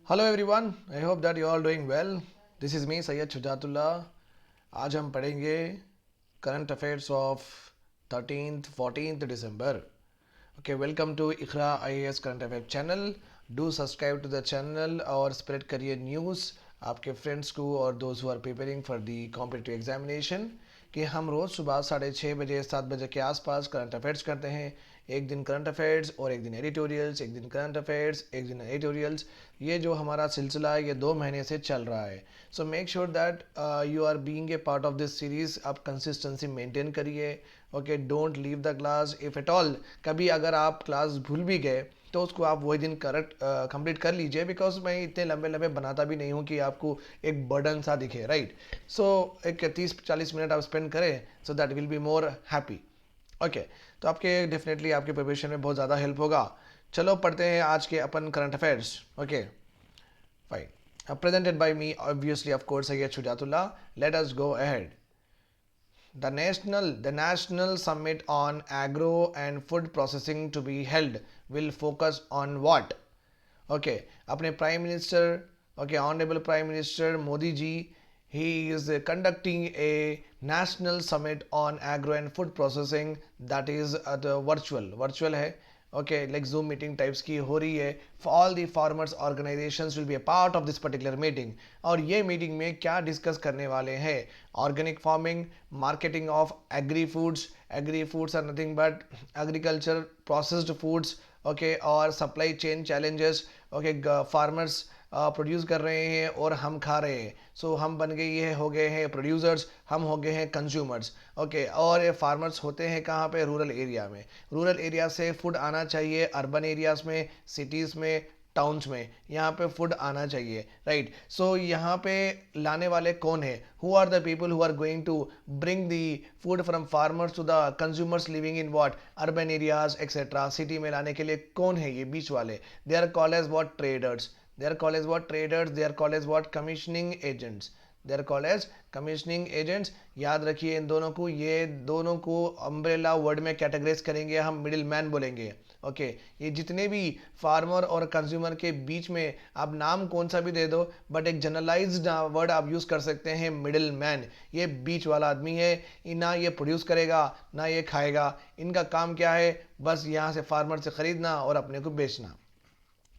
Hello everyone, I hope that you all doing well. This is me Syed Shujatullah. आज हम पढ़ेंगे current affairs of 13th 14th December। Okay, welcome to Iqra IAS current affair channel. Do subscribe to the channel और spread करिए news आपके friends को और those who are preparing for the competitive examination. कि हम रोज़ सुबह 6:30 बजे 7 बजे के आसपास करंट अफेयर्स करते हैं। एक दिन करंट अफेयर्स और एक दिन एडिटोरियल्स, एक दिन करंट अफेयर्स एक दिन एडिटोरियल्स। ये जो हमारा सिलसिला है ये 2 महीने से चल रहा है। So make sure that you are being a part of this series. आप कंसिस्टेंसी मेंटेन करिए। Okay, don't leave the class if at all. कभी अगर आप क्लास भूल भी गए तो उसको आप वही दिन करेक्ट कंप्लीट कर लीजिए, बिकॉज मैं इतने लंबे लंबे बनाता भी नहीं हूँ कि आपको एक बर्डन सा दिखे, राइट। सो एक 30-40 मिनट आप स्पेंड करें, so that will be more happy. Okay, तो आपके डेफिनेटली आपके प्रिपरेशन में बहुत ज़्यादा हेल्प होगा। चलो पढ़ते हैं आज के अपन current affairs. Okay, fine. Presented by me obviously, of course, Syed Shujatullah. Let us go ahead. The national summit on agro and food processing to be held will focus on what? Okay, अपने prime minister, okay, honourable prime minister Modi ji, he is conducting a national summit on agro and food processing, that is the virtual है। okay, like zoom meeting types की हो रही है। all the farmers organizations will be a part of this particular meeting। और ये meeting में क्या discuss करने वाले हैं? Organic farming, marketing of agri foods are nothing but agriculture processed foods. Okay, और supply chain challenges. Okay, farmers produce कर रहे हैं और हम खा रहे हैं। सो हम बन गए, ये हो गए हैं प्रोड्यूसर्स, हम हो गए हैं कंज्यूमर्स। ओके, और ये फार्मर्स होते हैं कहाँ पे? रूरल एरिया में। रूरल एरिया से फूड आना चाहिए अर्बन एरियाज में, सिटीज़ में, टाउन्स में। यहाँ पे फूड आना चाहिए, राइट। सो यहाँ पे लाने वाले कौन है? Who are the people who are going to bring the food from farmers to the consumers living in what urban areas etcetera. City में लाने के लिए कौन है? ये बीच वाले। They are called as what? Traders. They are called as what? Traders. They are called as what? Commissioning agents. They are called as commissioning agents. याद रखिए इन दोनों को, ये दोनों को अम्ब्रेला वर्ड में कैटेगराइज करेंगे हम, मिडिल मैन बोलेंगे। ओके, ये जितने भी फार्मर और कंज्यूमर के बीच में आप नाम कौन सा भी दे दो, बट एक जनरलाइज्ड वर्ड आप यूज़ कर सकते हैं, मिडिल मैन। ये बीच वाला आदमी है। ना ये प्रोड्यूस करेगा ना ये खाएगा। इनका काम क्या है? बस यहाँ से फार्मर से ख़रीदना और अपने को बेचना।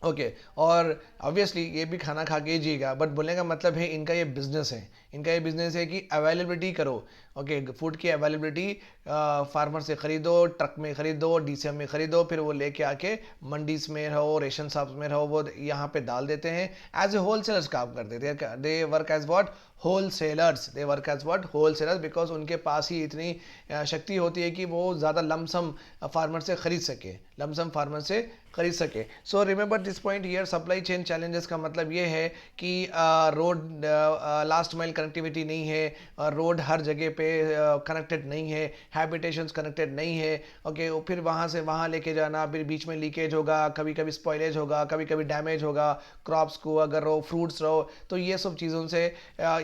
ओके, और ऑब्वियसली ये भी खाना खा के ही जिएगा, बट बोलने का मतलब है इनका ये बिजनेस है। इनका ये बिजनेस है कि अवेलेबिलिटी करो। ओके, फूड की अवेलेबिलिटी फार्मर से ख़रीदो, ट्रक में ख़रीदो, DCM में ख़रीदो, फिर वो लेके आके मंडीज में रहो, रेशन शॉप्स में रहो, वो यहाँ पे डाल देते हैं। एज ए होल सेलर्स काम कर देते हैं। They work as what? Wholesalers. They work as what? Wholesalers, because उनके पास ही इतनी शक्ति होती है कि वो ज़्यादा लमसम फार्मर से ख़रीद सके, लमसम फार्मर से खरीद सके। So remember this point here. Supply chain challenges का मतलब ये है कि रोड लास्ट माइल कनेक्टिविटी नहीं है, रोड हर जगह पे कनेक्टेड नहीं है, हैबिटेशंस कनेक्टेड नहीं है। ओके, फिर वहाँ से वहाँ लेके जाना, फिर बीच में लीकेज होगा, कभी कभी स्पॉइलेज होगा, कभी कभी डैमेज होगा क्रॉप्स को, अगर रहो फ्रूट्स रहो तो ये सब चीज़ों से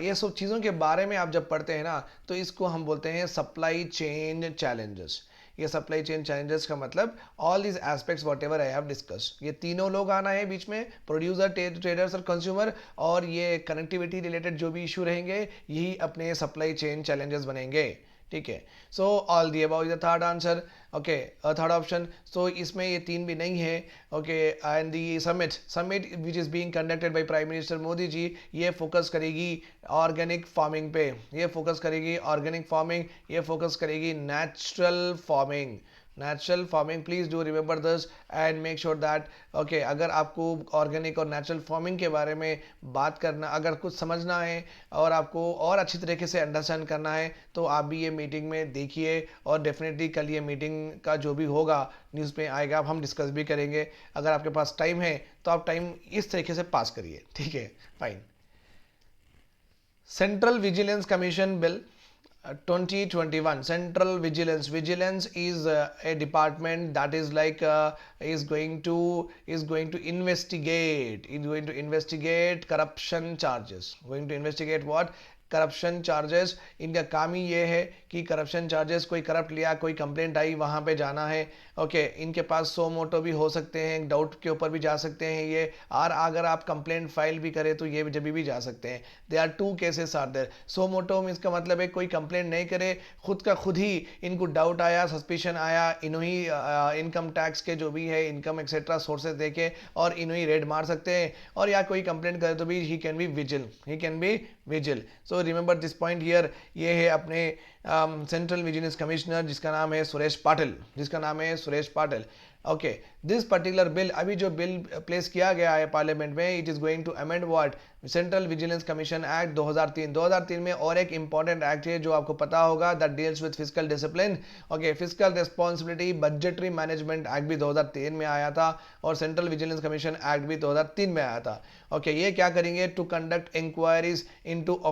ये सब चीज़ों के बारे में आप जब पढ़ते हैं ना, तो इसको हम बोलते हैं सप्लाई चेन चैलेंजेस। ये सप्लाई चेन चैलेंजेस का मतलब all these aspects what ever I have discuss, ये तीनों लोग आना है बीच में, प्रोड्यूसर, ट्रेडर्स और कंज्यूमर। और ये कनेक्टिविटी रिलेटेड जो भी इशू रहेंगे यही अपने सप्लाई चेन चैलेंजेस बनेंगे। ठीक है, so all the above is the third answer. Okay, third option. So इसमें ये तीन भी नहीं है। Okay, and the summit which is being conducted by prime minister Modi ji, ये फोकस करेगी ऑर्गेनिक फार्मिंग पे, ये फोकस करेगी ऑर्गेनिक फार्मिंग, ये फोकस करेगी natural farming. Natural farming, please do remember this and make sure that. Okay, अगर आपको organic और नेचुरल फार्मिंग के बारे में बात करना, अगर कुछ समझना है और आपको और अच्छी तरीके से अंडरस्टैंड करना है, तो आप भी ये मीटिंग में देखिए। और डेफिनेटली कल ये मीटिंग का जो भी होगा न्यूज़ में आएगा, हम डिस्कस भी करेंगे। अगर आपके पास टाइम है तो आप टाइम इस तरीके से पास करिए, ठीक है, fine. Central Vigilance Commission Bill 2021। Central Vigilance is a department that is like is going to investigate corruption charges. Going to investigate what? Corruption charges, इनका काम ही ये है कि करप्शन चार्जेस, कोई करप्ट लिया, कोई कंप्लेंट आई, वहाँ पे जाना है। ओके, इनके पास सो मोटो भी हो सकते हैं, डाउट के ऊपर भी जा सकते हैं ये, और अगर आप कंप्लेंट फाइल भी करें तो ये जब भी जा सकते हैं। They are two cases are there. So motto means का मतलब है कोई कंप्लेंट नहीं करे, खुद का खुद ही इनको डाउट आया, सस्पिशन आया, इन्हों ही इनकम टैक्स के जो भी है इनकम एक्सेट्रा सोर्सेज देके और इन्हों ही रेड मार सकते हैं, और या कोई कंप्लेंट करे तो भी he can be vigil, he can be vigil. So remember this point here. ये है अपने सेंट्रल विजिलेंस कमिश्नर जिसका नाम है सुरेश पाटिल, जिसका नाम है Suresh Patil. Okay, this particular bill, अभी जो बिल प्लेस किया गया है पार्लियामेंट में, it is going to amend what, central vigilance commission act 2003। 2003 में और एक इंपॉर्टेंट एक्ट है जो आपको पता होगा, that deals with physical discipline. Okay, physical responsibility budgetary management act भी 2003 में आया था, और सेंट्रल विजिलेंस कमीशन एक्ट भी 2003 में आया था। ओके, ये क्या करेंगे, to conduct inquiries into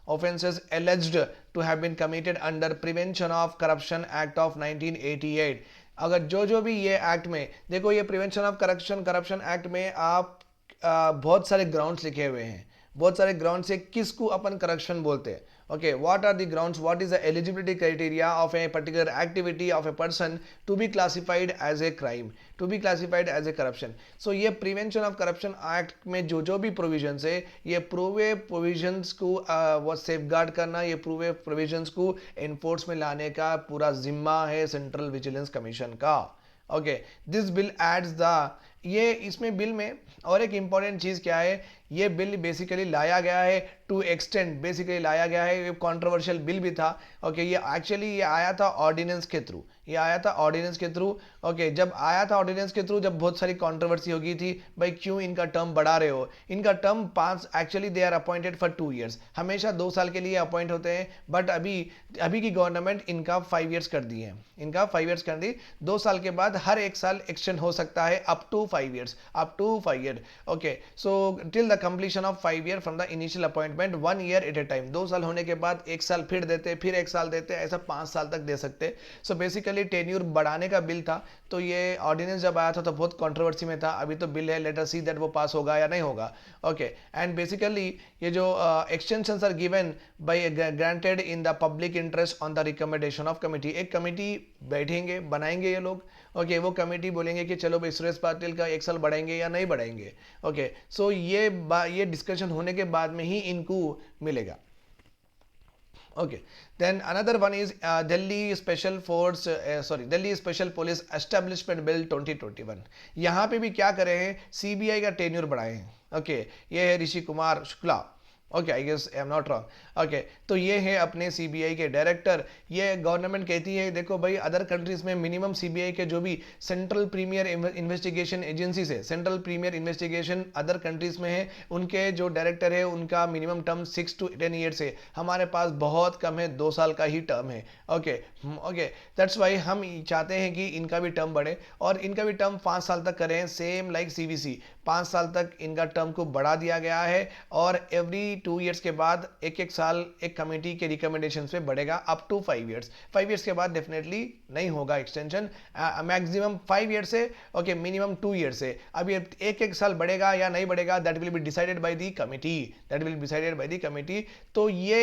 offenses alleged to have been committed under Prevention of Corruption Act of 1988। अगर जो भी ये एक्ट में देखो, ये प्रिवेंशन ऑफ करप्शन एक्ट में आप बहुत सारे ग्राउंड्स लिखे हुए हैं, बहुत सारे ग्राउंड से किसको अपन करप्शन बोलते हैं। Okay, what are the grounds, what is the eligibility criteria of a particular activity of a person to be classified as a crime, to be classified as a corruption. So ये prevention of corruption act में जो भी provisions है, ये प्रूवे provisions को वो safeguard करना, ये प्रूवे प्रोविजंस को एनफोर्स में लाने का पूरा जिम्मा है सेंट्रल विजिलेंस कमीशन का। Okay, this bill adds the, ये इसमें बिल में और एक इंपॉर्टेंट चीज क्या है, ये बिल बेसिकली लाया गया है टू एक्सटेंड, बेसिकली लाया गया है, ये कंट्रोवर्शियल बिल भी था। ओके, ये एक्चुअली ये आया था ऑर्डिनेंस के थ्रू, ये आया था ऑर्डिनेंस के थ्रू। ओके, जब आया था ऑर्डिनेंस के थ्रू, जब बहुत सारी कंट्रोवर्सी हो गई थी, भाई क्यों इनका टर्म बढ़ा रहे हो, इनका term 5, actually they are appointed for 2 years, हमेशा 2 साल के लिए अपॉइंट होते हैं, बट अभी की गवर्नमेंट इनका 5 ईयर्स कर दी है, इनका 5 ईयर्स कर दी। 2 साल के बाद हर 1 साल एक्सटेंड हो सकता है up to 5 years, up to 5 year. Okay, so till the completion of 5 year from the initial appointment, 1 year at a time. 2 साल होने के बाद 1 साल फिर देते, फिर 1 साल देते, ऐसा 5 साल तक दे सकते। सो बेसिकली टेन्यूर बढ़ाने का बिल था। तो ये ऑर्डिनेंस जब आया था तो बहुत कंट्रोवर्सी में था, अभी तो बिल है, लेट अस सी दैट वो पास होगा या नहीं होगा। ओके, एंड बेसिकली ये जो extensions are given by granted in the public interest on the recommendation of committee. एक कमिटी बैठेंगे, बनाएंगे ये लोग। ओके, वो कमेटी बोलेंगे कि चलो भाई सुरेश पाटिल का 1 साल बढ़ाएंगे या नहीं बढ़ाएंगे। ओके, सो ये डिस्कशन होने के बाद में ही इनको मिलेगा। Okay, then another one is Delhi Special Force, Delhi Special Police Establishment Bill 2021। यहाँ पे भी क्या करे हैं, CBI का टेन्योर बढ़ाए हैं। ओके, ये है Rishi Kumar Shukla. Okay, I guess I am not wrong. Okay, तो ये है अपने सीबीआई के डायरेक्टर। ये गवर्नमेंट कहती है देखो भाई, अदर कंट्रीज में मिनिमम सीबीआई के जो भी सेंट्रल प्रीमियर इन्वेस्टिगेशन एजेंसीज है, central premier investigation other countries में है, उनके जो डायरेक्टर है उनका मिनिमम टर्म 6 to 10 ईयर्स है। हमारे पास बहुत कम है, 2 साल का ही टर्म है। ओके ओके, दैट्स वाई हम चाहते हैं कि इनका भी टर्म बढ़े, और इनका भी टर्म 5 साल तक करें, सेम लाइक सीवीसी। 5 साल तक इनका टर्म को बढ़ा दिया गया है, और एवरी 2 ईयर्स के बाद एक साल एक कमेटी के रिकमेंडेशन पे बढ़ेगा अप टू 5 ईयर्स। 5 ईयर्स के बाद डेफिनेटली नहीं होगा एक्सटेंशन, मैक्सिमम 5 ईयर्स से ओके, मिनिमम 2 ईयर्स से। अब ये एक साल बढ़ेगा या नहीं बढ़ेगा, that will be decided by the committee, that will be decided by the committee. तो ये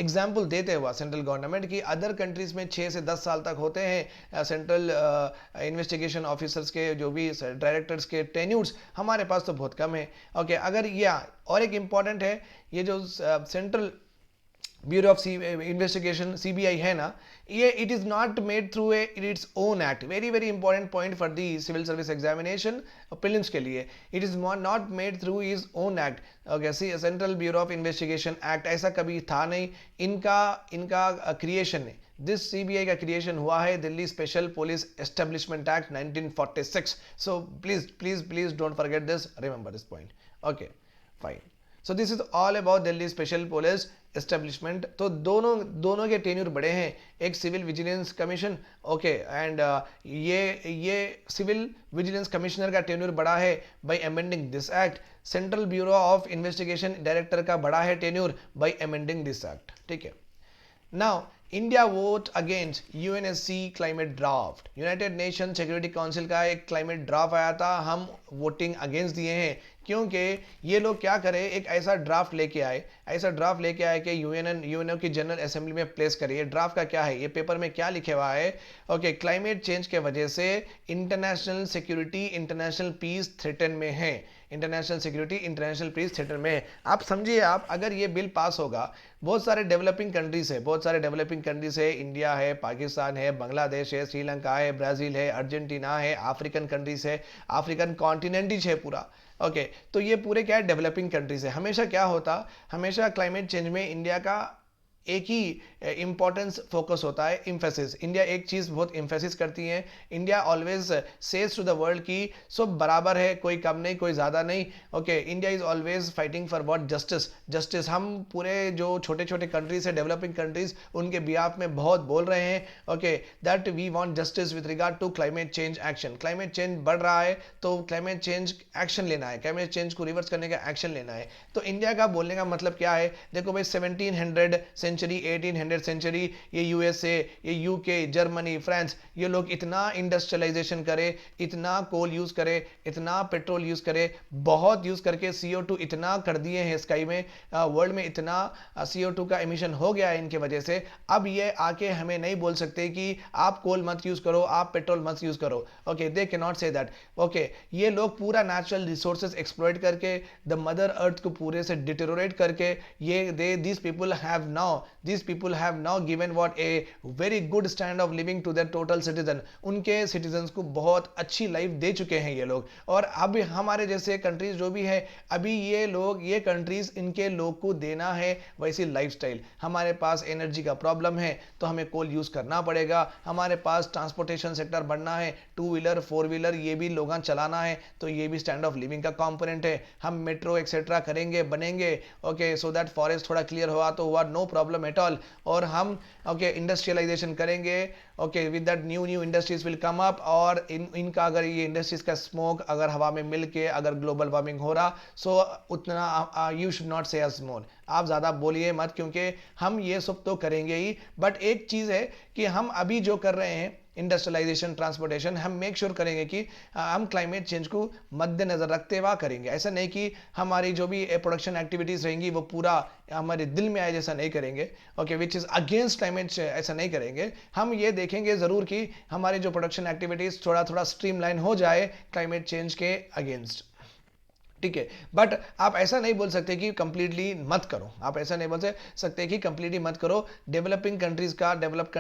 एग्जांपल देते हुआ सेंट्रल गवर्नमेंट की अदर कंट्रीज में 6 से 10 साल तक होते हैं सेंट्रल इन्वेस्टिगेशन ऑफिसर्स के जो भी डायरेक्टर्स के टेन्यूर्स, हमारे पास तो बहुत कम है। ओके, अगर ये और एक इंपॉर्टेंट है, ये जो central bureau of investigation CBI है ना, ये it is not made through its own act. Very very important point for the civil service examination prelims के लिए, it is not made through is own act. Okay, central bureau of investigation act ऐसा कभी था नहीं, इनका creation है, this CBI का creation हुआ है Delhi special police establishment act 1946। So please please please don't forget this, remember this point. Okay fine, so this is all about Delhi special police establishment. तो दोनों के टेन्यूर बड़े हैं, एक civil vigilance commission, okay, and ये civil vigilance commissioner का tenure बड़ा है by amending this act. Central bureau of investigation director का बड़ा है tenure by amending this act. ठीक है, now India vote against UNSC climate draft. United Nation security council का एक क्लाइमेट ड्राफ्ट आया था, हम वोटिंग अगेंस्ट दिए हैं क्योंकि ये लोग क्या करें, एक ऐसा ड्राफ्ट लेके आए, कि यूएनओ की जनरल असेंबली में प्लेस करिए। ये ड्राफ्ट का क्या है, ये पेपर में क्या लिखे हुआ है? ओके, क्लाइमेट चेंज के वजह से international security, international peace threaten में है। International security, international peace threaten में है। आप समझिए, आप अगर ये बिल पास होगा, बहुत सारे डेवलपिंग कंट्रीज है, इंडिया है, पाकिस्तान है, बांग्लादेश है, श्रीलंका है, ब्राज़ील है, अर्जेंटीना है, अफ्रीकन कंट्रीज है, अफ्रीकन कॉन्टिनेंट ही है पूरा। ओके, तो ये पूरे क्या है, डेवलपिंग कंट्रीज है। हमेशा क्या होता, हमेशा क्लाइमेट चेंज में इंडिया का एक ही इंपॉर्टेंस फोकस होता है, इम्फेसिस। इंडिया एक चीज़ बहुत इम्फेसिस करती है, India always says to the world की सब बराबर है, कोई कम नहीं, कोई ज़्यादा नहीं। Okay, India is always fighting for what, justice. हम पूरे जो छोटे छोटे कंट्रीज है, डेवलपिंग कंट्रीज, उनके बिहाफ में बहुत बोल रहे हैं। Okay, that we want justice with regard to climate change action. Climate change बढ़ रहा है तो क्लाइमेट चेंज एक्शन लेना है, क्लाइमेट चेंज को रिवर्स करने का एक्शन लेना है। तो इंडिया का बोलने का मतलब क्या है? देखो भाई, 1700 सेंचुरी, 1800 सेंचुरी, ये यूएसए, ये यूके, जर्मनी, फ्रांस, ये लोग इतना इंडस्ट्रियलाइजेशन करे, इतना कोल यूज करे, इतना पेट्रोल यूज करे, बहुत यूज करके CO2 इतना कर दिए हैं स्काई में, वर्ल्ड में इतना CO2 का एमिशन हो गया है इनके वजह से। अब ये आके हमें नहीं बोल सकते कि आप कोल मत यूज करो, आप पेट्रोल मत यूज करो। Okay, they can not say that. Okay, ये लोग पूरा नेचुरल रिसोर्सेज एक्सप्लॉइट करके, द मदर अर्थ को पूरे से डिटेरोरेट करके, ये these people have now given what a very good stand of living to their total citizen। उनके citizens को बहुत अच्छी लाइफ दे चुके हैं ये लोग। और अब हमारे जैसे कंट्रीज जो भी है, अभी ये कंट्रीज इनके लोग को देना है वैसी लाइफस्टाइल। हमारे पास एनर्जी का प्रॉब्लम है तो हमें कोल यूज करना पड़ेगा, हमारे पास ट्रांसपोर्टेशन सेक्टर बढ़ना है, 2 व्हीलर 4 व्हीलर ये भी लोग चलाना है, तो ये भी स्टैंड ऑफ लिविंग का कंपोनेंट है। हम मेट्रो एक्सेट्रा करेंगे, बनेंगे, ओके, सो दैट फॉरेस्ट थोड़ा क्लियर हुआ तो हुआ, नो प्रॉब्लम एट ऑल। और हम ओके इंडस्ट्रियलाइजेशन करेंगे, okay, with that new industries will come up. और इनका अगर ये इंडस्ट्रीज का स्मोक अगर हवा में मिल के अगर ग्लोबल वार्मिंग हो रहा, सो उतना यू शुड नॉट से अस मोर, आप ज़्यादा बोलिए मत, क्योंकि हम ये सब तो करेंगे ही। बट एक चीज़ है कि हम अभी जो कर रहे हैं इंडस्ट्रियलाइजेशन, ट्रांसपोर्टेशन, हम मेक श्योर करेंगे कि हम क्लाइमेट चेंज को मद्देनजर रखते हुए करेंगे। ऐसा नहीं कि हमारी जो भी प्रोडक्शन एक्टिविटीज़ रहेंगी वो पूरा हमारे दिल में आए जैसा नहीं करेंगे, okay, which is against climate, ऐसा नहीं करेंगे। हम ये देखेंगे ज़रूर कि हमारी जो प्रोडक्शन एक्टिविटीज़ थोड़ा थोड़ा स्ट्रीमलाइन हो जाए क्लाइमेट चेंज के अगेंस्ट, ठीक है। बट आप ऐसा नहीं बोल सकते कि कंप्लीटली मत करो, आप ऐसा नहीं बोल सकते कि कंप्लीटली मत करो। डेवलपिंग कंट्रीज का, डेवलप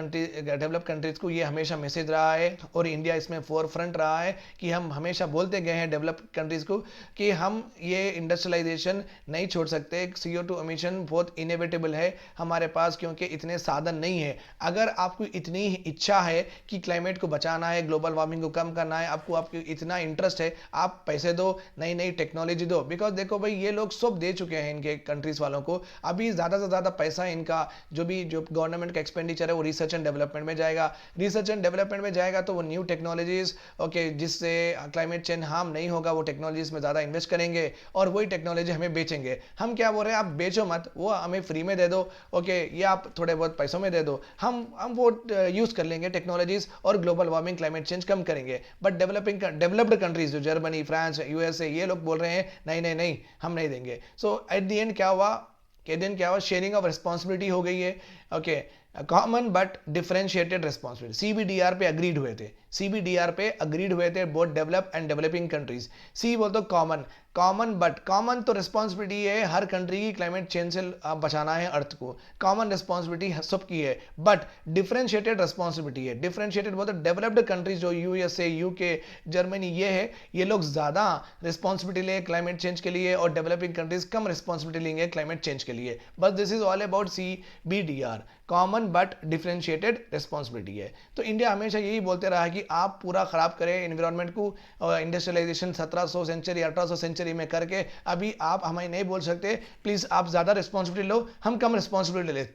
कंट्रीज को ये हमेशा मैसेज रहा है, और इंडिया इसमें फोर फ्रंट रहा है कि हम हमेशा बोलते गए हैं डेवलप कंट्रीज को कि हम ये इंडस्ट्रियलाइजेशन नहीं छोड़ सकते। CO2 एमिशन बहुत इनएविटेबल है हमारे पास, क्योंकि इतने साधन नहीं है। अगर आपको इतनी इच्छा है कि क्लाइमेट को बचाना है, ग्लोबल वार्मिंग को कम करना है, आपको इतना इंटरेस्ट है, आप पैसे दो, नई नई टेक्नोलॉजी दो। बिकॉज देखो भाई, ये लोग सब दे चुके हैं इनके कंट्रीज वालों को। अभी ज्यादा से ज्यादा पैसा इनका जो गवर्नमेंट का एक्सपेंडिचर है वो रिसर्च एंड डेवलपमेंट में जाएगा। रिसर्च एंड डेवलपमेंट में जाएगा तो वो न्यू टेक्नोलॉजीज, ओके, जिससे क्लाइमेट चेंज हार्म नहीं होगा, वो टेक्नोलॉजीज में ज्यादा इन्वेस्ट करेंगे और वही टेक्नोलॉजी हमें बेचेंगे। हम क्या बोल रहे हैं, आप बेचो मत, वो हमें फ्री में दे दो, ओके, या आप थोड़े बहुत पैसों में दे दो, हम वो यूज कर लेंगे टेक्नोलॉजीज और ग्लोबल वार्मिंग, क्लाइमेट चेंज कम करेंगे। बट डेवलप्ड कंट्रीज जो जर्मनी, फ्रांस, USA, ये लोग बोल रहे हैं नहीं नहीं नहीं, हम नहीं देंगे। सो एट द एंड क्या हुआ, शेयरिंग ऑफ रिस्पॉन्सिबिलिटी हो गई है, okay, common but differentiated responsibility. CBDR पे अग्रीड हुए थे both develop and developing countries. सी बोल तो कॉमन तो रिस्पॉन्सिबिलिटी है हर कंट्री की, क्लाइमेट चेंज से बचाना है अर्थ को, कॉमन रिस्पॉन्सिबिलिटी सबकी है। बट डिफरेंशिएटेड रिस्पॉन्सिबिलिटी है, डिफरेंशिएटेड बोलते डेवलप्ड कंट्रीज जो USA, UK, जर्मनी ये है, ये लोग ज्यादा रिस्पॉन्सिबिलिटी लेंगे क्लाइमेट चेंज के लिए, और डेवलपिंग कंट्रीज कम रिस्पॉन्सिबिलिटी लेंगे क्लाइमेट चेंज के लिए। बस this is all about CBDR, common but differentiated responsibility है। तो इंडिया हमेशा यही बोलते रहा है कि आप पूरा खराब करें एनवायरनमेंट को, इंडस्ट्रियलाइजेशन 1700 सेंचुरी 1800 सेंचुरी में करके, अभी आप हमें नहीं बोल सकते प्लीज आप ज्यादा रिस्पॉन्सिबिलिटी लो, हम कम रिस्पॉन्सिबिलिटी ले।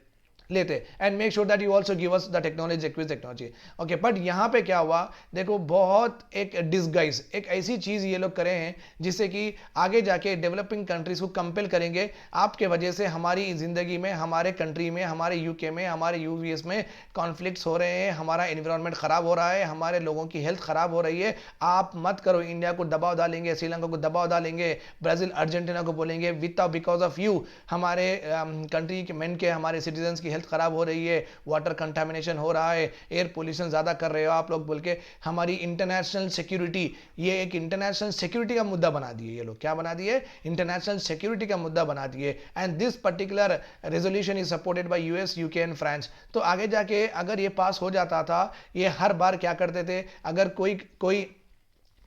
लेते, and make sure that you also give us the technology, एक्विज टेक्नोलॉजी। ओके, बट यहाँ पे क्या हुआ, देखो बहुत एक डिसगाइज, एक ऐसी चीज ये लोग करे हैं जिससे कि आगे जाके डेवलपिंग कंट्रीज को कंपेल करेंगे, आपके वजह से हमारी जिंदगी में, हमारे कंट्री में, हमारे यूके में, हमारे यूवीएस में कॉन्फ्लिक्ट्स हो रहे हैं, हमारा एनवायरनमेंट खराब हो रहा है, हमारे लोगों की हेल्थ खराब हो रही है। आप मत करो, इंडिया को दबाव डालेंगे, श्रीलंका को दबाव डालेंगे, ब्राजील अर्जेंटीना को बोलेंगे विदाउट बिकॉज ऑफ यू हमारे कंट्री के मेन के, हमारे सिटीजन्स की हेल्थ खराब हो रही है, वाटर कंटामिनेशन हो रहा है, एयर पोल्यूशन ज़्यादा कर रहे हो आप लोग बोल के हमारी इंटरनेशनल सिक्योरिटी, ये एक इंटरनेशनल सिक्योरिटी का मुद्दा बना दिए ये लोग। क्या बना दिए? इंटरनेशनल सिक्योरिटी का मुद्दा बना दिए। And this particular resolution is supported by US, UK and France. तो आगे जाके अगर ये पास हो जाता था, ये हर बार क्या करते थे, अगर कोई कोई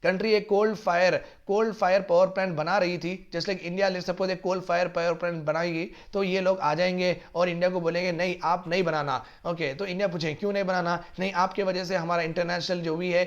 कंट्री एक कोल्ड फायर पावर प्लांट बना रही थी, just like India let's suppose एक कोल्ड फायर पावर प्लांट बनाएगी, तो ये लोग आ जाएंगे और इंडिया को बोलेंगे नहीं आप नहीं बनाना। ओके, तो इंडिया पूछें क्यों नहीं बनाना? नहीं, आपके वजह से हमारा इंटरनेशनल जो भी है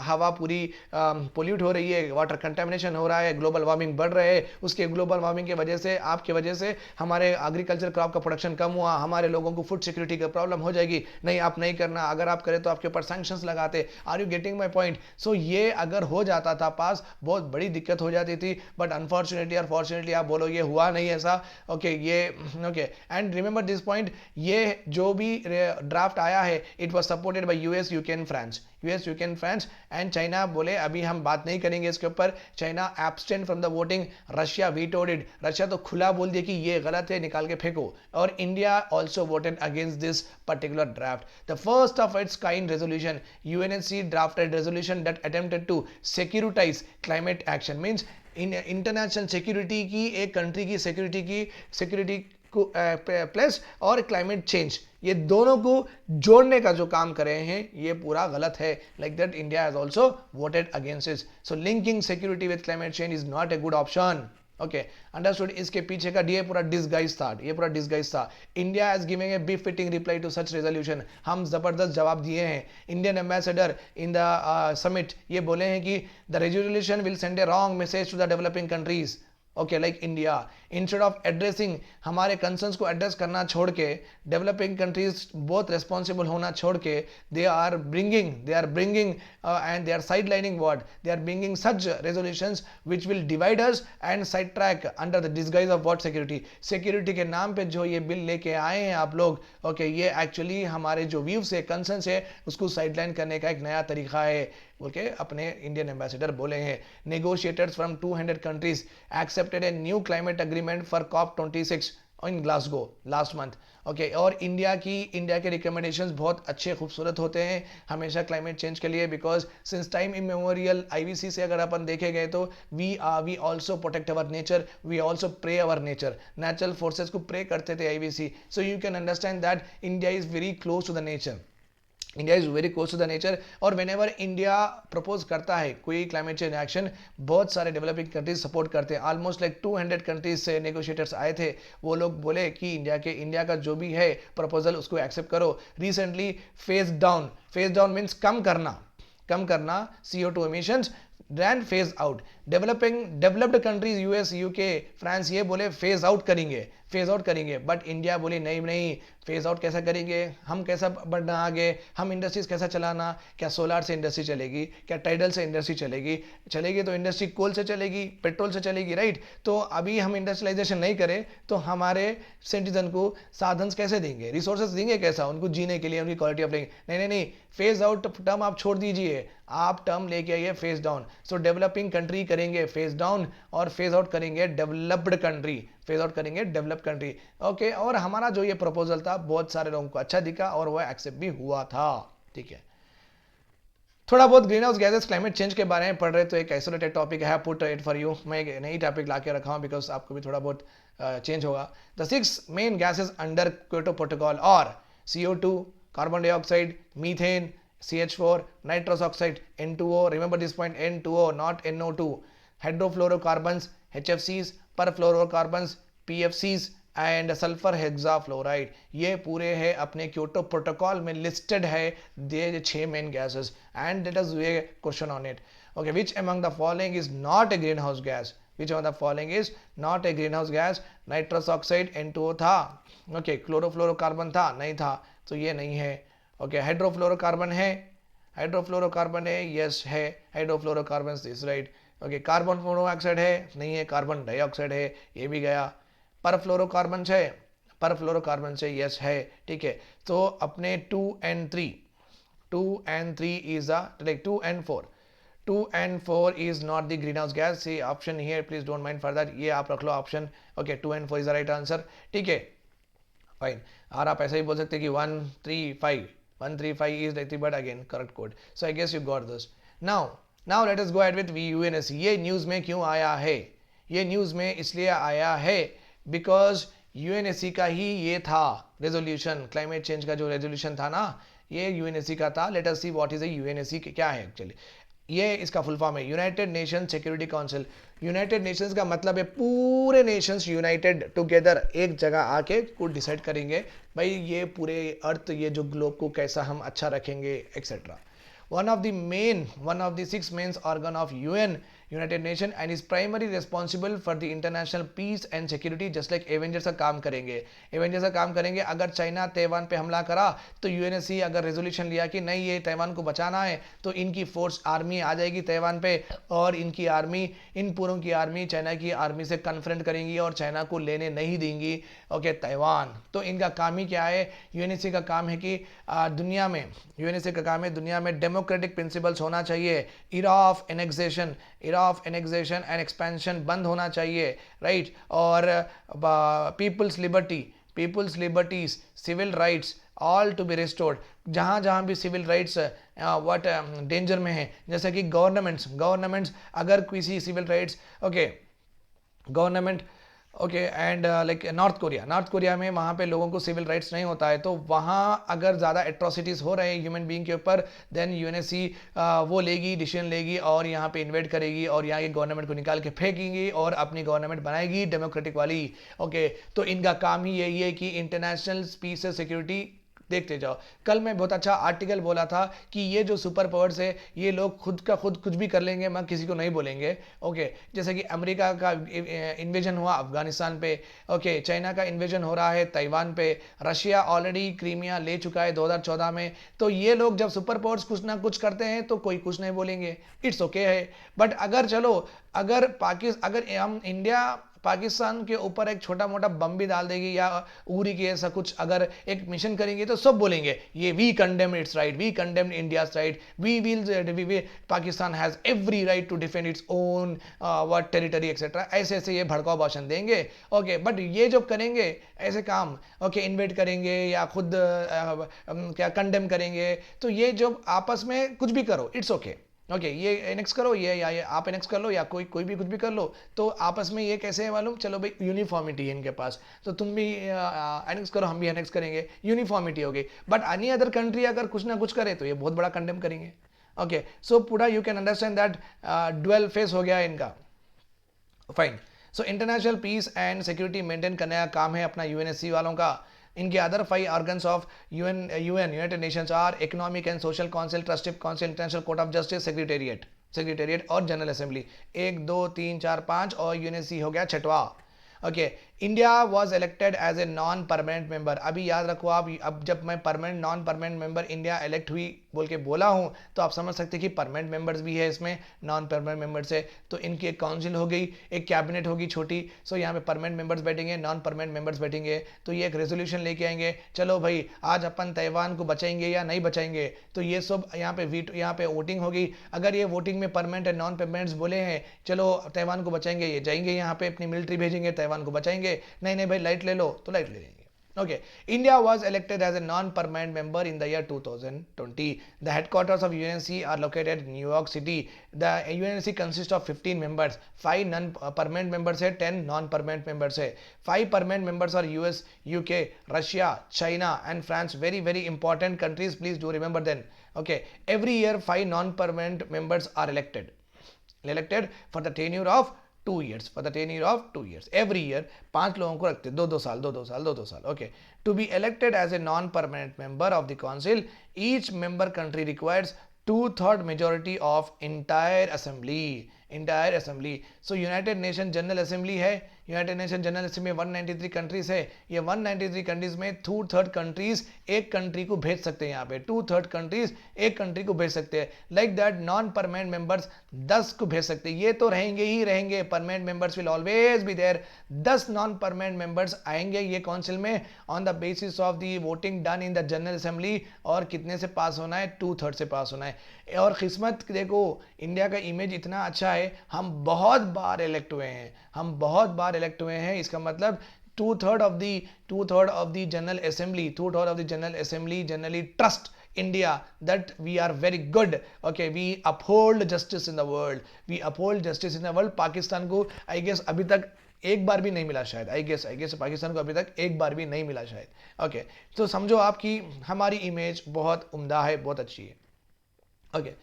हवा पूरी पोल्यूट हो रही है, वाटर कंटेमिनेशन हो रहा है, ग्लोबल वार्मिंग बढ़ रहे है, उसके ग्लोबल वार्मिंग की वजह से, आपके वजह से हमारे एग्रीकल्चर क्रॉप का प्रोडक्शन कम हुआ, हमारे लोगों को फूड सिक्योरिटी का प्रॉब्लम हो जाएगी, नहीं आप नहीं करना, अगर आप करें तो आपके ऊपर सैंक्शंस लगाते। Are you getting my point? So ये अगर हो जाता था पास, बहुत बड़ी दिक्कत हो जाती थी, बट अनफॉर्चुनेटली और फॉर्चुनेटली आप बोलो ये हुआ नहीं ऐसा। ओके, ये okay, and remember this point, ये जो भी ड्राफ्ट आया है it was supported by US, UK and France, US, UK and France. And China बोले अभी हम बात नहीं करेंगे इसके ऊपर, China abstained from the voting, Russia vetoed it, Russia तो खुला बोल दिया कि ये गलत है, निकाल के फेंको, और India also voted against this particular draft. The first of its kind resolution, UNSC drafted resolution that attempted to securitize climate action, means international security की, एक कंट्री की सिक्योरिटी को प्लस और क्लाइमेट चेंज, ये दोनों को जोड़ने का जो काम कर रहे हैं ये पूरा गलत है। Like that India has also voted against it. So linking security with climate change is not a good option. Okay, understood? इसके पीछे का ये पूरा डिसगाइज था, ये पूरा डिसगाइज था। India has giving a befitting reply to such resolution, हम जबरदस्त जवाब दिए हैं। Indian ambassador in the summit ये बोले हैं कि the resolution will send a wrong message to the developing countries. Okay, like India instead of addressing, हमारे कंसर्न्स को एड्रेस करना छोड़ के, डेवलपिंग कंट्रीज बहुत रिस्पॉन्सिबल होना छोड़ के, they are bringing and they are sidelining what, they are bringing such resolutions which will divide us and sidetrack under the disguise of what, security के नाम पे जो ये बिल लेके आए हैं आप लोग। ओके, ये एक्चुअली हमारे जो व्यूज है, कंसर्न्स है, उसको साइडलाइन करने का एक नया तरीका है बोल के अपने इंडियन एम्बेसडर बोले हैं। Negotiators from 200 countries accepted a new climate agreement for COP26 in Glasgow last month. Okay, और इंडिया के रिकमेंडेशंस बहुत अच्छे खूबसूरत होते हैं हमेशा क्लाइमेट चेंज के लिए, because since time immemorial IVC से अगर अपन देखे गए तो we also protect our nature, we also pray our nature, natural forces को प्रे करते थे IVC. So you can understand that India is very close to the nature, India is very close to the nature. और whenever India propose करता है कोई climate change action, बहुत सारे developing countries support करते हैं। ऑलमोस्ट लाइक 200 कंट्रीज से negotiators आए थे, वो लोग बोले कि इंडिया का जो भी है प्रपोजल उसको एक्सेप्ट करो। रिसेंटली फेज डाउन मीन्स कम करना CO2 emissions, then phase out. Developed countries US, UK, France ये बोले फेज आउट करेंगे, बट इंडिया बोली नहीं, फेज आउट कैसा करेंगे, हम कैसा बढ़ना आगे, हम इंडस्ट्रीज कैसा चलाना, क्या सोलार से इंडस्ट्री चलेगी, क्या टाइडल से इंडस्ट्री चलेगी तो इंडस्ट्री कोल से चलेगी, पेट्रोल से चलेगी, राइट? तो अभी हम इंडस्ट्रियलाइजेशन नहीं करें तो हमारे सिटीजन को साधन कैसे देंगे, रिसोर्सेज देंगे कैसा उनको जीने के लिए, उनकी क्वालिटी ऑफ लाइफ? नहीं, फेज आउट टर्म आप छोड़ दीजिए, आप टर्म लेके आइए फेज डाउन। सो डेवलपिंग कंट्री करेंगे फेज डाउन और फेज आउट करेंगे डेवलप्ड कंट्री। ओके, और हमारा जो ये प्रपोजल था बहुत सारे लोगों को अच्छा दिखा और वह एक्सेप्ट भी हुआ था। ठीक है, थोड़ा बहुत green house gases climate change के बारे में पढ़ रहे तो एक आइसोलेटेड टॉपिक है, पुट इट फॉर यू, मैं एक नई टॉपिक ला के रखा हूँ बिकॉज आपको भी थोड़ा बहुत चेंज होगा। The 6 main gases under Kyoto protocol और CO2, carbon dioxide, methane, CH4, nitrous oxide, N2O, remember this point, N2O not NO2, hydrofluorocarbons, HFCs, perfluorocarbons, PFCs and sulphur hexafluoride, ये पूरे है अपने क्योटो प्रोटोकॉल में लिस्टेड है ये 6 main gases. And let us do a question on it. Okay, which among the following is not a green house gas? Which of the following is not a green house gas? Nitrous oxide N2O था, okay, chlorofluorocarbon था, नहीं था, तो ये नहीं है। Okay, hydrofluorocarbon है, hydrofluorocarbon है, यस है, hydrofluorocarbon is right. Okay, carbon monoxide है, नहीं है, कार्बन डाइऑक्साइड है, ये भी गया। परफ्लोरोकार्बन है, परफ्लोरोकार्बन से यस है, ठीक है। तो अपने 2 and 3, 2 and 3 is like 2 and 4, 2 and 4 is not the greenhouse gas. See option here, please don't mind for that, ये आप रख लो option. Okay, 2 and 4 is the right answer, ठीक है, फाइन। और आप ऐसा ही बोल सकते हैं कि 135, 135 is right, but again correct code, so I guess you got this। now let us go ahead with UNSC। ये न्यूज में क्यों आया है? ये न्यूज में इसलिए आया है बिकॉज यूएनएससी का ही ये था रेजोल्यूशन, क्लाइमेट चेंज का जो रेजोल्यूशन था ना, ये यूएनएससी का था। Let us see what is a UNSC, क्या है एक्चुअली। ये इसका फुल फॉर्म है United Nation security council. United Nations का मतलब है पूरे नेशंस यूनाइटेड टुगेदर एक जगह आके कुछ डिसाइड करेंगे, भाई ये पूरे अर्थ, ये जो ग्लोब को कैसा हम अच्छा रखेंगे etcetera. one of the 6 main organ of UN, United Nation, and is primarily responsible for the international peace and security, just like Avengers का काम करेंगे। एवेंजर्स का काम करेंगे, अगर चाइना ताइवान पे हमला करा तो यूएनएससी अगर रेजोल्यूशन लिया कि नहीं ये ताइवान को बचाना है, तो इनकी फोर्स आर्मी आ जाएगी ताइवान पे, और इनकी आर्मी, इन पूरों की आर्मी चाइना की आर्मी से कन्फ्रंट करेंगी और चाइना को लेने नहीं देंगी, ओके, ताइवान। तो इनका काम ही क्या है? यूएनएससी का काम है कि दुनिया में, यूएनएससी का काम है दुनिया में डेमोक्रेटिक प्रिंसिपल्स होना चाहिए, era of annexation and expansion बंद होना चाहिए, राइट, और people's liberties, civil rights all to be restored. जहाँ भी सिविल राइट्स व्हाट डेंजर में है, जैसे कि गवर्नमेंट्स अगर किसी civil rights, okay, government, okay, and like North Korea में वहाँ पे लोगों को सिविल राइट्स नहीं होता है, तो वहाँ अगर ज़्यादा एट्रोसिटीज़ हो रहे हैं ह्यूमन बीइंग के ऊपर, देन यूएनएससी वो लेगी, डिसीजन लेगी और यहाँ पे इन्वेट करेगी और यहाँ की गवर्नमेंट को निकाल के फेंकेंगी और अपनी गवर्नमेंट बनाएगी डेमोक्रेटिक वाली, ओके। तो इनका काम ही यही है कि इंटरनेशनल पीस और सिक्योरिटी देखते जाओ। कल मैं बहुत अच्छा आर्टिकल बोला था कि ये जो सुपर पावर्स है ये लोग खुद का खुद कुछ भी कर लेंगे, मैं किसी को नहीं बोलेंगे, ओके। जैसे कि अमेरिका का इन्वेजन हुआ अफगानिस्तान पे, ओके, चाइना का इन्वेजन हो रहा है ताइवान पे, रशिया ऑलरेडी क्रीमिया ले चुका है 2014 में। तो ये लोग जब सुपर पावर्स कुछ ना कुछ करते हैं तो कोई कुछ नहीं बोलेंगे, इट्स ओके है। बट अगर चलो, अगर हम इंडिया पाकिस्तान के ऊपर एक छोटा मोटा बम भी डाल देगी या उरी के ऐसा कुछ अगर एक मिशन करेंगे तो सब बोलेंगे ये we condemn its right, we condemn India's right, we Pakistan has every right to defend its own what territory etcetera, ऐसे ये भड़काऊ भाषण देंगे, ओके। बट ये जो करेंगे ऐसे काम, ओके, इन्वेट करेंगे या खुद क्या कंडेम करेंगे, तो ये जो आपस में कुछ भी करो इट्स ओके, ओके, ये एनेक्स करो, ये आप एनेक्स कर लो या कोई भी कुछ भी कर लो, तो आपस में ये कैसे है मालूम, चलो भाई यूनिफॉर्मिटी है इनके पास, तो तुम भी एनेक्स करो, हम भी एनेक्स करेंगे, यूनिफॉर्मिटी हो गई। बट एनी अदर कंट्री अगर कुछ ना कुछ करे तो ये बहुत बड़ा कंडेम करेंगे, ओके। सो पूरा you can understand that dual face हो गया इनका, fine. So international peace and security maintain करने का काम है अपना यूएनएससी वालों का। इनके other 5 organs of United Nations are economic and social council, trustee council, international court of justice, secretariat और जनरल असेंबली। 1 2 3 4 5 और यूएनएससी हो गया 6वां, okay. India was elected as a non permanent member. अभी याद रखो आप, अब जब मैं permanent non permanent member India elect हुई बोल के बोला हूं, तो आप समझ सकते हैं कि परमानेंट मेंबर्स भी है इसमें, नॉन परमानेंट मेंबर्स है, तो इनकी एक काउंसिल हो गई, एक कैबिनेट होगी छोटी। सो यहाँ पे परमानेंट मेंबर्स बैठेंगे, नॉन परमानेंट मेंबर्स बैठेंगे, तो ये एक रेजोल्यूशन लेके आएंगे, चलो भाई आज अपन ताइवान को बचाएंगे या नहीं बचाएंगे, तो ये सब यहाँ पे वोटिंग होगी। अगर ये वोटिंग में परमानेंट एंड नॉन परमानेंट्स बोले हैं चलो ताइवान को बचाएंगे, ये जाएंगे यहाँ पे अपनी मिलिट्री भेजेंगे, ताइवान को बचाएंगे, नहीं भाई लाइट ले लो तो लाइट ले लेंगे, okay. India was elected as a non-permanent member in the year 2020. The headquarters of UNSC are located in New York City. The UNSC consists of 15 members, 5 non-permanent members है, 10 non-permanent members है। 5 permanent members are US, UK, Russia, China and France. Very important countries, please do remember them, okay. Every year 5 non-permanent members are elected for the tenure of 2 years, for the tenure of 2 years, every year 5 लोगों को रखते, 2 साल, okay. To be elected as a non-permanent member of the council, each member country requires 2/3 majority of entire assembly. Entire assembly. So United nation general assembly है, United nation general assembly में 193 countries है। ये 193 countries में 2/3 countries एक country को भेज सकते हैं, यहाँ पे 2/3 कंट्रीज एक कंट्री को भेज सकते हैं। Like that non permanent members 10 को भेज सकते हैं। ये तो रहेंगे ही रहेंगे, permanent members will always be there. 10 non permanent members आएंगे ये काउंसिल में on the basis of the voting done in the general assembly. और कितने से पास होना है? 2/3 से पास होना है। और किस्मत देखो, इंडिया का इमेज इतना अच्छा है, हम बहुत बार इलेक्ट हुए हैं, हम बहुत बार इलेक्ट हुए हैं। इसका मतलब 2/3 of the general assembly, 2/3 of the general assembly generally trust India that we are very good. Okay, we uphold justice in the world, we uphold justice in the world. Pakistan को I guess अभी तक एक बार भी नहीं मिला शायद, I guess Pakistan को अभी तक एक बार भी नहीं मिला शायद। ओके, तो समझो आपकी हमारी इमेज बहुत उम्दा है, बहुत अच्छी है। Okay,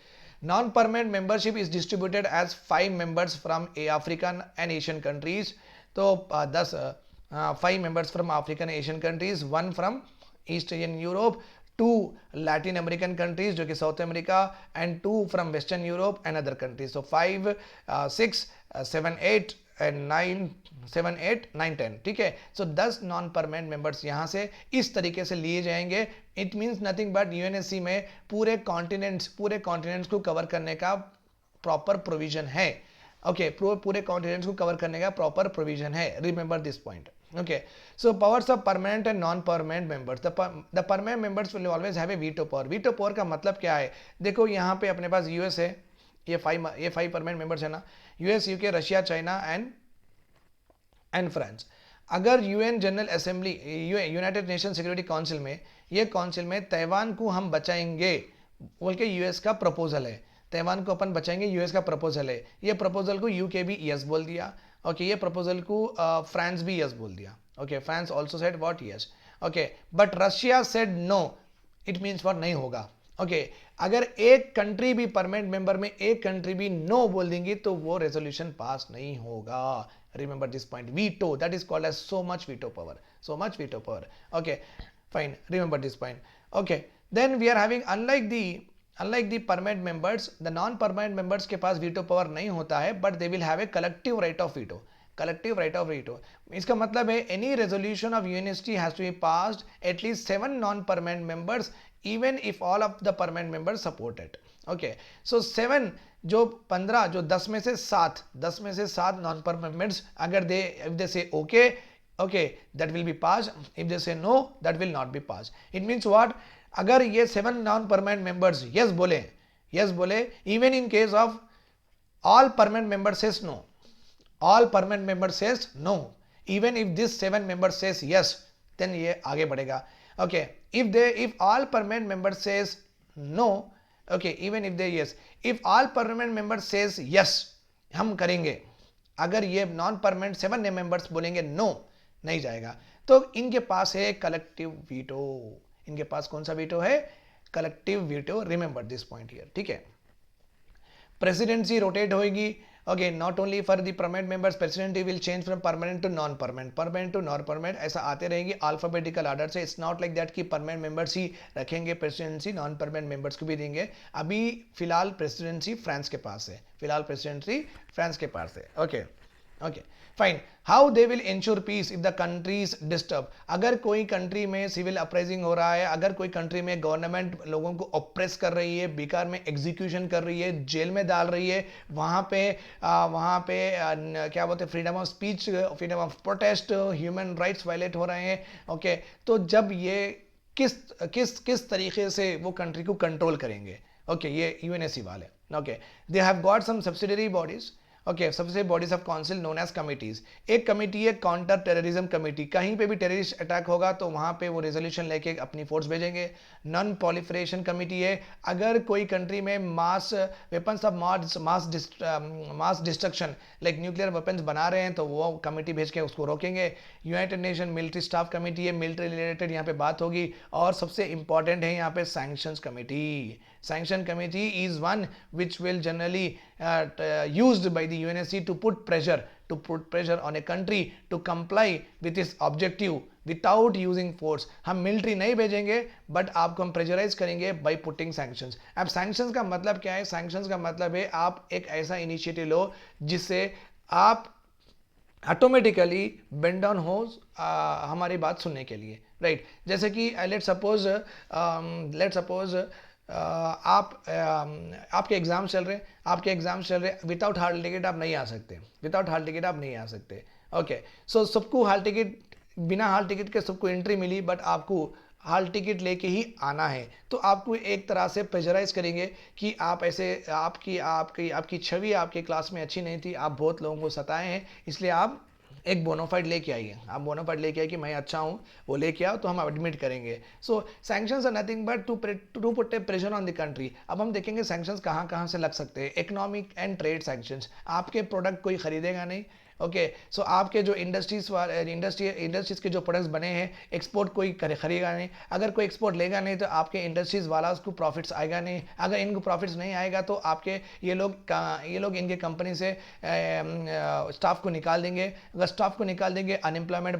non-permanent membership is distributed as 5 members from African and Asian countries. तो 5 members from African and Asian countries, 1 from East Asian Europe, 2 Latin American countries जो कि south America, and 2 from Western Europe and other countries. So 5, 6, 7, 8 and 9, 7, 8, 9, 10, ठीक है। सो 10 non permanent members यहाँ से इस तरीके से लिए जाएंगे। It means nothing but UNSC में पूरे कॉन्टिनेंट्स को कवर करने का प्रॉपर प्रोविजन है। ओके, पूरे कॉन्टिनेंट्स को कवर करने का प्रॉपर प्रोविजन है, remember this point. Okay, so powers of permanent and non-permanent members. The permanent members will always have a veto power. Veto power का मतलब क्या है? देखो यहाँ पे अपने पास यूएस है, ये 5 परमानेंट मेंबर्स है ना, US, UK, Russia, China and France. अगर UN general assembly, United Nation security council में, ये काउंसिल में ताइवान को हम बचाएंगे बोल के यूएस का प्रपोजल है, ताइवान को अपन बचाएंगे, यूएस का प्रपोजल है। ये प्रपोजल को यूके भी यस बोल दिया। ओके, ये प्रपोजल को फ्रांस भी यस बोल दिया। Okay, France also said what? Yes. Okay, but Russia said no. It means what? नहीं होगा। ओके, अगर एक कंट्री भी परमानेंट मेंबर में एक कंट्री भी नो बोल देंगी तो वो रेजोल्यूशन पास नहीं होगा। Remember this point, veto, that is called as so much veto power, so much veto power. Okay fine, remember this point. Okay, then we are having unlike the permanent members, the non permanent members के पास veto power नहीं होता है, but they will have a collective right of veto. Collective right of veto इसका मतलब है any resolution of UNSC has to be passed at least 7 non permanent members even if all of the permanent members support it. Okay, so 7 जो 15 जो 10 में से 7 non permanent members अगर if they say okay that will be passed, if they say no that will not be passed. It means what? अगर ये 7 non permanent members yes बोले even in case of all permanent members says no, all permanent members says no, even if this 7 members says yes, then ये आगे बढ़ेगा। Okay, if all permanent members says no, okay, even if they yes, if all permanent members says yes, हम करेंगे, अगर ये non permanent 7 members बोलेंगे no, नहीं जाएगा, तो इनके पास है कलेक्टिव वीटो। इनके पास कौन सा वीटो है? Collective veto. Remember this point here, ठीक है। प्रेसिडेंसी रोटेट होगी। Okay, not only for the permanent members, presidency will change from permanent to non-permanent, permanent to non-permanent, ऐसा आते रहेगी अल्फाबेटिकल आर्डर से। इट्स नॉट लाइक दैट कि permanent members ही रखेंगे presidency, non permanent members को भी देंगे। अभी फिलहाल प्रेसिडेंसी फ्रांस के पास है, okay fine. How they will ensure peace if the countries disturb? अगर कोई कंट्री में सिविल अपराइजिंग हो रहा है, अगर कोई कंट्री में गवर्नमेंट लोगों को ऑप्रेस कर रही है, बेकार में एग्जीक्यूशन कर रही है, जेल में डाल रही है, वहाँ पे क्या बोलते हैं, freedom of speech, freedom of protest, human rights violate हो रहे हैं। ओके, तो जब ये किस तरीके से वो कंट्री को कंट्रोल करेंगे? ओके, ये यूएनएससी वाले। Okay, they have got some subsidiary bodies. Okay, सबसे bodies of council known as committees. एक कमेटी है काउंटर टेररिज्म कमेटी, कहीं पे भी टेररिस्ट अटैक होगा तो वहां पे वो रेजोल्यूशन लेके अपनी फोर्स भेजेंगे। नॉन प्रोलिफरेशन कमेटी है, अगर कोई कंट्री में mass weapons of mass destruction like nuclear weapons बना रहे हैं तो वो कमेटी भेज के उसको रोकेंगे। United nation military staff committee है, मिलिट्री रिलेटेड यहाँ पे बात होगी। और सबसे इंपॉर्टेंट है यहाँ पे sanctions committee. Sanction committee is one which will generally used by the UNSC to put pressure on a country to comply with its objective without using force. हम मिलिट्री नहीं भेजेंगे, बट आपको हम प्रेशराइज करेंगे by putting sanctions. अब sanctions का मतलब क्या है? सैंक्शंस का मतलब है आप एक ऐसा इनिशिएटिव लो जिससे आप ऑटोमेटिकली बेंड डाउन हो हमारी बात सुनने के लिए, राइट? जैसे कि लेट सपोज आपके एग्जाम चल रहे हैं, विदाउट हाल टिकट आप नहीं आ सकते, ओके। सो सबको हाल टिकट, बिना हाल टिकट के सबको एंट्री मिली, बट आपको हाल टिकट लेके ही आना है। तो आपको एक तरह से प्रेशराइज करेंगे कि आप ऐसे, आपकी आपकी आपकी छवि आपके क्लास में अच्छी नहीं थी, आप बहुत लोगों को सताए हैं, इसलिए आप एक बोनाफाइड लेके आइए। आप बोनाफाइड लेके आइए कि मैं अच्छा हूँ, वो लेके आओ तो हम एडमिट करेंगे। So sanctions are nothing but to put a pressure on the country. अब हम देखेंगे सैंक्शंस कहाँ कहाँ से लग सकते हैं। इकोनॉमिक एंड ट्रेड सैंक्शंस, आपके प्रोडक्ट कोई खरीदेगा नहीं, ओके। सो आपके जो इंडस्ट्रीज के जो प्रोडक्ट्स बने हैं, एक्सपोर्ट कोई खरीदेगा नहीं। अगर कोई एक्सपोर्ट लेगा नहीं तो आपके इंडस्ट्रीज वाला उसको प्रॉफिट्स आएगा नहीं। अगर इनको प्रॉफिट्स नहीं आएगा तो आपके ये लोग इनके कंपनी से स्टाफ को निकाल देंगे। अगर स्टाफ को निकाल देंगे, अनएम्प्लॉयमेंट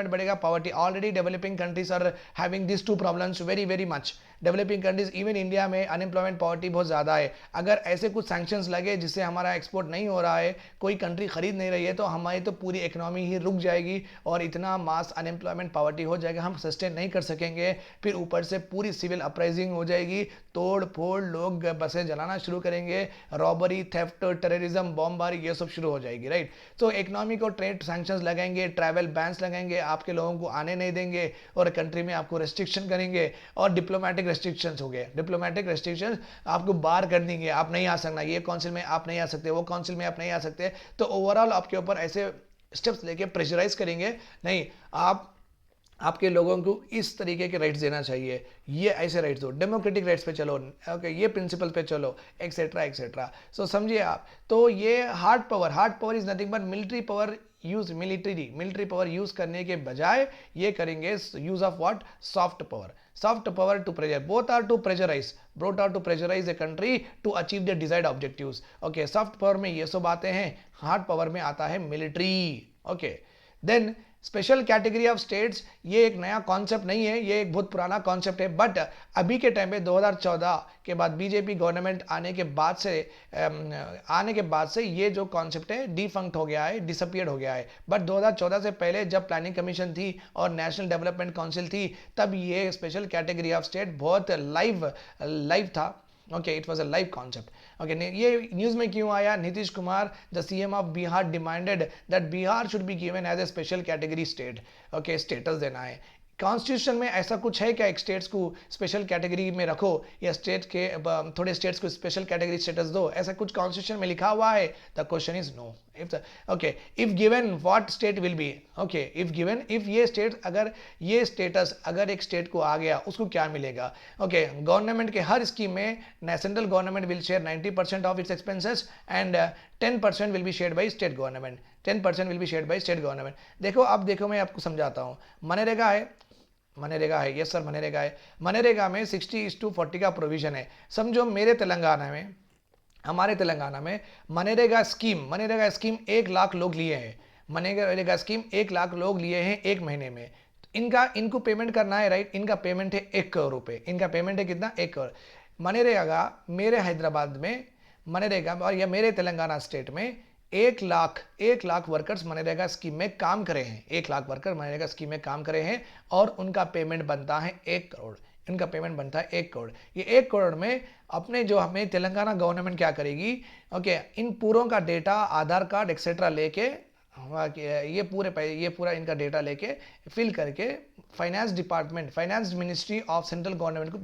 बढ़ेगा, poverty. Already developing countries are having this two problems very very much. Developing countries, even India में अनएम्प्लॉयमेंट, पॉवर्टी बहुत ज़्यादा है। अगर ऐसे कुछ सैंक्शंस लगे जिससे हमारा एक्सपोर्ट नहीं हो रहा है, कोई कंट्री खरीद नहीं रही है, तो हमारी तो पूरी इकोनॉमी ही रुक जाएगी और इतना मास अनएम्प्लॉयमेंट, पॉवर्टी हो जाएगा, हम सस्टेन नहीं कर सकेंगे। फिर ऊपर से पूरी सिविल अपराइजिंग हो जाएगी, तोड़ फोड़, लोग बसें जलाना शुरू करेंगे, रॉबरी, थेफ्ट, टेररिज्म, बॉम्बारी, ये सब शुरू हो जाएगी, राइट? तो इकोनॉमिक और ट्रेड सैंक्शंस लगाएंगे, ट्रैवल बैन्स लगाएंगे, आपके लोगों को आने नहीं देंगे और कंट्री में आपको रेस्ट्रिक्शन करेंगे। और डिप्लोमेटिक रेस्ट्रिक्शंस हो गए, डिप्लोमेटिक रेस्ट्रिक्शंस आपको बाहर कर देंगे, आप नहीं आ सकना, ये काउंसिल में आप नहीं आ सकते, वो काउंसिल में आप नहीं आ सकते। तो ओवरऑल आपके ऊपर ऐसे स्टेप्स लेके प्रेशराइज करेंगे, नहीं, आप आपके लोगों को इस तरीके के राइट्स देना चाहिए, ये ऐसे राइट्स दो, डेमोक्रेटिक राइट्स पे चलो, ओके, ये प्रिंसिपल पे चलो, एक्सेट्रा एक्सेट्रा। सो समझिए आप। तो ये hard power is nothing but military power use, military power use करने के बजाय ये करेंगे use of what? Soft power to pressure, both are to pressurize a country to achieve the desired objectives, okay. Soft power में ये सब बातें हैं, हार्ड पावर में आता है military, okay. Then special category of states, ये एक नया कॉन्सेप्ट नहीं है, ये एक बहुत पुराना कॉन्सेप्ट है, बट अभी के टाइम पे 2014 के बाद बीजेपी गवर्नमेंट आने के बाद से ये जो कॉन्सेप्ट है डिफंक्ट हो गया है, डिसअपियर्ड हो गया है। बट 2014 से पहले जब प्लानिंग कमीशन थी और नेशनल डेवलपमेंट काउंसिल थी, तब ये स्पेशल कैटेगरी ऑफ स्टेट बहुत लाइव था, okay, it was a live concept, okay. ये न्यूज में क्यों आया? Nitish Kumar, the CM of Bihar, demanded that Bihar should be given as a special category state, okay, status देना है। कॉन्स्टिट्यूशन में ऐसा कुछ है क्या एक स्टेट्स को स्पेशल कैटेगरी में रखो, या स्टेट के थोड़े स्टेट्स को स्पेशल कैटेगरी स्टेटस दो, ऐसा कुछ कॉन्स्टिट्यूशन में लिखा हुआ है? The question is no. If given what state will be, okay, if ये स्टेट, अगर ये स्टेटस अगर एक स्टेट को आ गया, उसको क्या मिलेगा? ओके, गवर्नमेंट के हर स्कीम में central government will share 90% of its expenses and 10% will be shared by state government, 10% will be shared by state government. देखो मैं आपको समझाता हूँ। मनरेगा है, यस सर, मनरेगा है। मनरेगा में 60:40 का प्रोविजन है। समझो हमारे तेलंगाना में मनरेगा स्कीम 1 लाख लोग लिए हैं, मनरेगा स्कीम 1 लाख लोग लिए हैं एक महीने में। इनको पेमेंट करना है, राइट? इनका पेमेंट है 1 करोड़ रुपए। इनका पेमेंट है कितना? 1 करोड़। मनरेगा मेरे हैदराबाद में, मनरेगा और या मेरे तेलंगाना स्टेट में 1 लाख वर्कर्स मनरेगा स्कीम में काम करे हैं, 1 लाख वर्कर मनरेगा स्कीम में काम करे हैं, और उनका पेमेंट बनता है 1 करोड़। इनका पेमेंट बनता है 1 करोड़। ये 1 करोड़ में अपने जो हमें तेलंगाना गवर्नमेंट क्या करेगी, ओके, इन पूरों का डेटा, आधार कार्ड एक्सेट्रा लेके, ये पूरा इनका डेटा लेके फिल करके finance ministry of central government को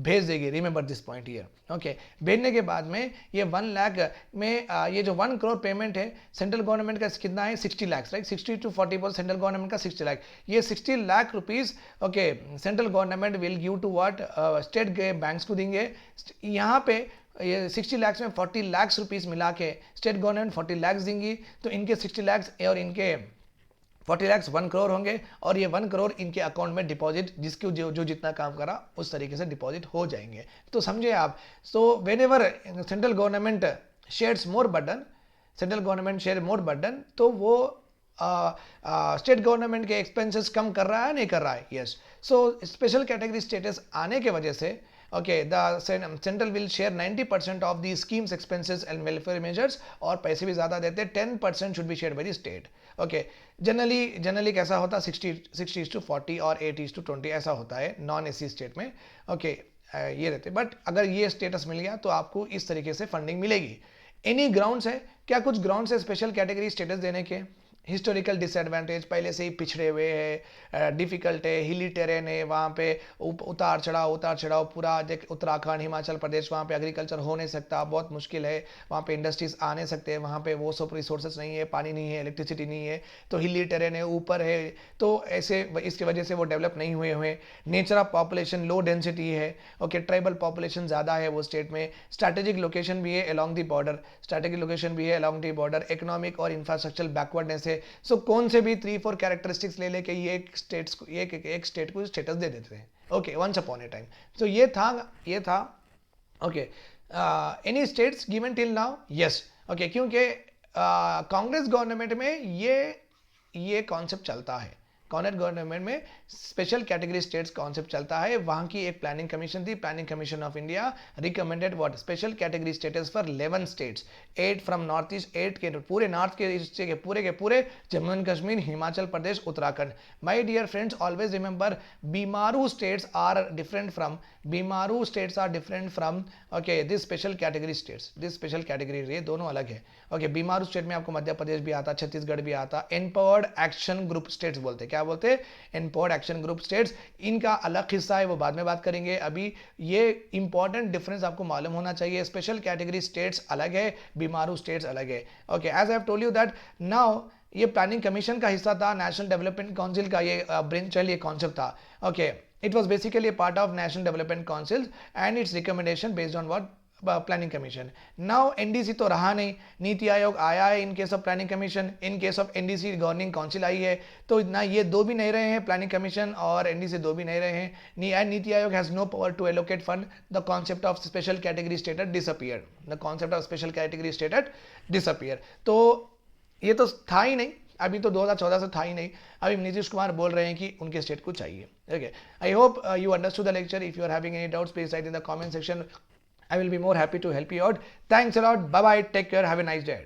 भेज देगी, remember this point here, okay. भेजने के बाद में ये 1 लाख में ये जो 1 करोड़ पेमेंट है सेंट्रल गवर्नमेंट का कितना है? 60 लाख, राइट? 60-40% सेंट्रल गवर्नमेंट का 60 लाख। ये 60 lakh rupees, okay, central government will give to what? State के बैंक्स को देंगे। यहाँ पे ये 60 लाख में 40 लाख रुपीस मिला के स्टेट गवर्नमेंट 40 लाख देंगी, तो इनके 60 लाख और इनके 40 लाख 1 करोड़ होंगे, और ये 1 करोड़ इनके अकाउंट में डिपॉजिट, जिसको जो जितना काम करा उस तरीके से डिपॉजिट हो जाएंगे। तो समझे आप। So when ever central government shares more burden, तो वो स्टेट गवर्नमेंट के एक्सपेंसेस कम कर रहा है नहीं कर रहा है? Yes. So special category status आने के वजह से the central will share 90% of the schemes expenses and welfare measures, और पैसे भी ज़्यादा देते हैं. 10% should be shared by the state. Generally कैसा होता है? 60:40 और 80:20 ऐसा होता है नॉन एसी स्टेट में. ये रहते. बट अगर ये स्टेटस मिल गया तो आपको इस तरीके से फंडिंग मिलेगी. एनी ग्राउंड्स है क्या? कुछ ग्राउंड्स है स्पेशल कैटेगरी स्टेटस देने के? हिस्टोरिकल डिसएडवांटेज, पहले से ही पिछड़े हुए है, डिफ़िकल्ट है, हिली टेरेन है, वहाँ पे उतार चढ़ाव पूरा देख. उत्तराखंड, हिमाचल प्रदेश, वहाँ पे एग्रीकल्चर हो नहीं सकता, बहुत मुश्किल है. वहाँ पे इंडस्ट्रीज आ नहीं सकते, वहाँ पे वो सब रिसोर्सेज नहीं है, पानी नहीं है, इलेक्ट्रिसिटी नहीं है. तो हिली टेरेन है, ऊपर है, तो ऐसे इसकी वजह से वो डेवलप नहीं हुए हुए. Nature of population low density है. ट्राइबल पॉपुलेशन ज़्यादा है वो स्टेट में. स्ट्रैटेजिक लोकेशन भी है अलॉन्ग दी बॉर्डर. इकोनॉमिक और इंफ्रास्ट्रक्चर बैकवर्डनेस है. सो कौन से भी 3-4 कैरेक्टरिस्टिक्स ले लेके ये एक स्टेट को स्टेटस दे देते हैं. Once upon a time. तो ये था. Any states given till now? Yes. क्योंकि कांग्रेस गवर्नमेंट में ये कॉन्सेप्ट चलता है. कांग्रेस गवर्नमेंट में स्पेशल कैटेगरी स्टेट्स कॉन्सेप्ट चलता है. वहाँ की एक प्लानिंग कमीशन थी, planning commission of India recommended what? Special category status for 11 states, 8 from North East, 8 के पूरे नॉर्थ के पूरे Jammu and Kashmir, Himachal Pradesh, Uttarakhand. My dear friends, always remember BIMARU states are different from this special category states. This special category, ये दोनों अलग है. बीमारू state में आपको मध्य प्रदेश भी आता, छत्तीसगढ़ भी आता. एम्पावर्ड एक्शन ग्रुप स्टेट्स बोलते हैं. क्या बोलते हैं? Empowered action group states. इनका अलग हिस्सा है, वो बाद में बात करेंगे. अभी ये इंपॉर्टेंट डिफरेंस आपको मालूम होना चाहिए. स्पेशल कैटेगरी स्टेट्स अलग है, बीमारू स्टेट्स अलग है. As I have told you that now ये प्लानिंग कमीशन का हिस्सा था. नेशनल डेवलपमेंट काउंसिल का ये ब्रेन चाइल्ड ये कॉन्सेप्ट था. It was basically a part of National Development Council and its recommendation based on what? Planning Commission. Now NDC तो रहा नहीं, नीति आयोग आया है in case of planning commission. In case of NDC governing council आई है. तो ना ये दो भी नहीं रहे हैं, प्लानिंग कमीशन और NDC दो भी नहीं रहे हैं. NITI Aayog has no power to allocate fund. The concept of special category status disappear. तो ये तो था ही नहीं. अभी तो 2014 से था ही नहीं. अभी नीतीश कुमार बोल रहे हैं कि उनके स्टेट को चाहिए. I hope you understood the lecture. If you are having any doubts, please write in the comment section. I will be more happy to help you out. Thanks a lot. Bye bye. Take care. Have a nice day.